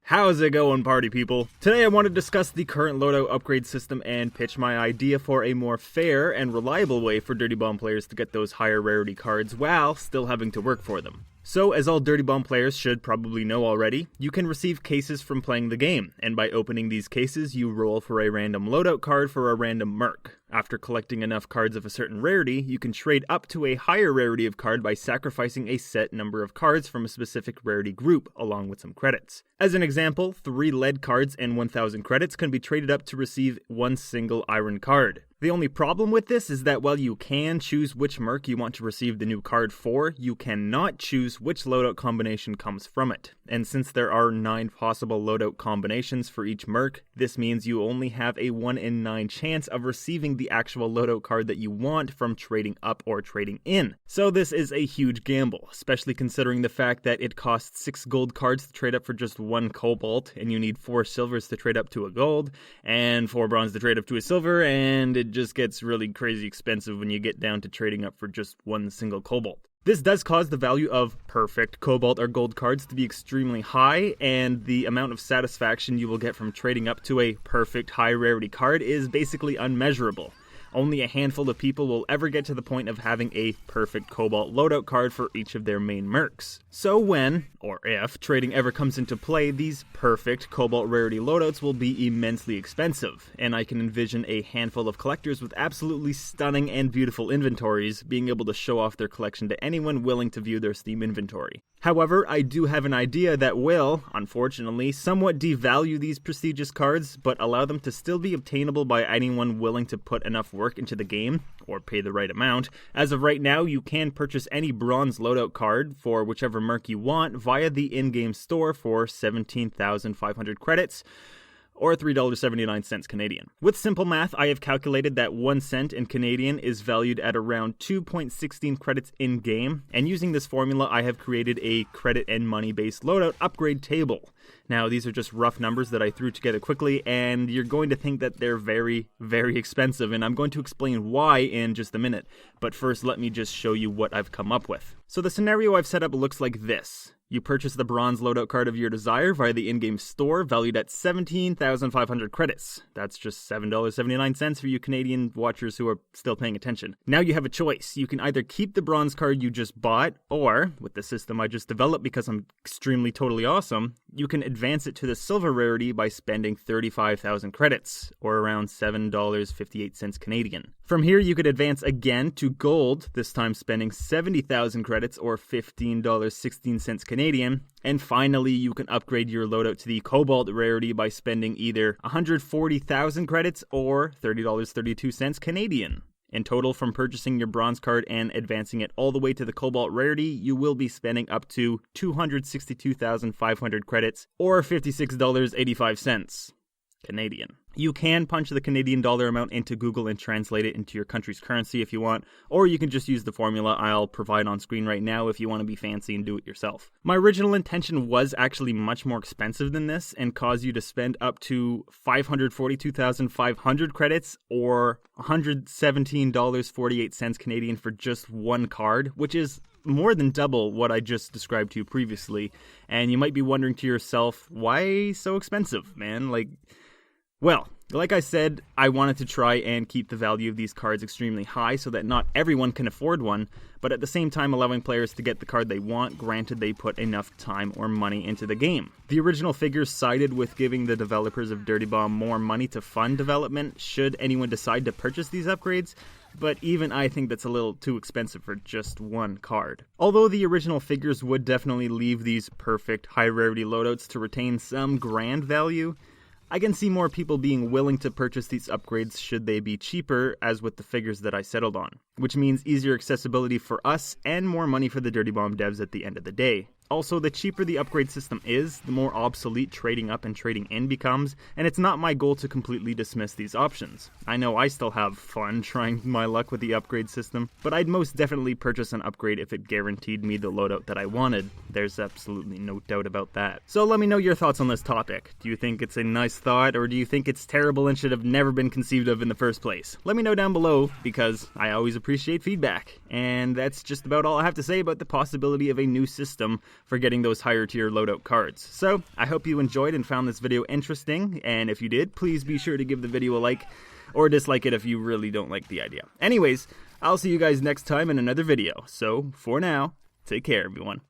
How's it going, party people? Today I want to discuss the current loadout upgrade system and pitch my idea for a more fair and reliable way for Dirty Bomb players to get those higher rarity cards while still having to work for them. So, as all Dirty Bomb players should probably know already, you can receive cases from playing the game, and by opening these cases, you roll for a random loadout card for a random merc. After collecting enough cards of a certain rarity, you can trade up to a higher rarity of card by sacrificing a set number of cards from a specific rarity group, along with some credits. As an example, 3 lead cards and 1000 credits can be traded up to receive one single iron card. The only problem with this is that while you can choose which merc you want to receive the new card for, you cannot choose which loadout combination comes from it. And since there are 9 possible loadout combinations for each merc, this means you only have a 1 in 9 chance of receiving the actual loadout card that you want from trading up or trading in. So this is a huge gamble, especially considering the fact that it costs 6 gold cards to trade up for just 1 cobalt, and you need 4 silvers to trade up to a gold, and 4 bronze to trade up to a silver, and it just gets really crazy expensive when you get down to trading up for just 1 single cobalt. This does cause the value of perfect cobalt or gold cards to be extremely high, and the amount of satisfaction you will get from trading up to a perfect high rarity card is basically unmeasurable. Only a handful of people will ever get to the point of having a perfect cobalt loadout card for each of their main mercs. So when, or if, trading ever comes into play, these perfect cobalt rarity loadouts will be immensely expensive, and I can envision a handful of collectors with absolutely stunning and beautiful inventories being able to show off their collection to anyone willing to view their Steam inventory. However, I do have an idea that will, unfortunately, somewhat devalue these prestigious cards, but allow them to still be obtainable by anyone willing to put enough work into the game, or pay the right amount. As of right now, you can purchase any bronze loadout card for whichever merc you want via the in-game store for 17,500 credits, or $3.79 Canadian. With simple math, I have calculated that 1 cent in Canadian is valued at around 2.16 credits in-game, and using this formula, I have created a credit and money-based loadout upgrade table. Now, these are just rough numbers that I threw together quickly, and you're going to think that they're very, very expensive, and I'm going to explain why in just a minute. But first, let me just show you what I've come up with. So the scenario I've set up looks like this. You purchase the bronze loadout card of your desire via the in-game store, valued at 17,500 credits. That's just $7.79 for you Canadian watchers who are still paying attention. Now you have a choice. You can either keep the bronze card you just bought, or, with the system I just developed because I'm extremely totally awesome, you can advance it to the silver rarity by spending 35,000 credits, or around $7.58 Canadian. From here, you could advance again to gold, this time spending 70,000 credits, or $15.16 Canadian. And finally, you can upgrade your loadout to the cobalt rarity by spending either 140,000 credits or $30.32 Canadian. In total, from purchasing your bronze card and advancing it all the way to the cobalt rarity, you will be spending up to 262,500 credits, or $56.85 Canadian. You can punch the Canadian dollar amount into Google and translate it into your country's currency if you want, or you can just use the formula I'll provide on screen right now if you want to be fancy and do it yourself. My original intention was actually much more expensive than this and cause you to spend up to 542,500 credits or $117.48 Canadian for just 1 card, which is more than double what I just described to you previously. And you might be wondering to yourself, why so expensive, man? Well, like I said, I wanted to try and keep the value of these cards extremely high so that not everyone can afford one, but at the same time allowing players to get the card they want, granted they put enough time or money into the game. The original figures sided with giving the developers of Dirty Bomb more money to fund development should anyone decide to purchase these upgrades, but even I think that's a little too expensive for just 1 card. Although the original figures would definitely leave these perfect high rarity loadouts to retain some grand value, I can see more people being willing to purchase these upgrades should they be cheaper, as with the figures that I settled on, which means easier accessibility for us and more money for the Dirty Bomb devs at the end of the day. Also, the cheaper the upgrade system is, the more obsolete trading up and trading in becomes, and it's not my goal to completely dismiss these options. I know I still have fun trying my luck with the upgrade system, but I'd most definitely purchase an upgrade if it guaranteed me the loadout that I wanted. There's absolutely no doubt about that. So let me know your thoughts on this topic. Do you think it's a nice thought, or do you think it's terrible and should have never been conceived of in the first place? Let me know down below, because I always appreciate feedback. And that's just about all I have to say about the possibility of a new system for getting those higher tier loadout cards. So I hope you enjoyed and found this video interesting, and if you did, please be sure to give the video a like or dislike it if you really don't like the idea. Anyways, I'll see you guys next time in another video. So for now, take care everyone.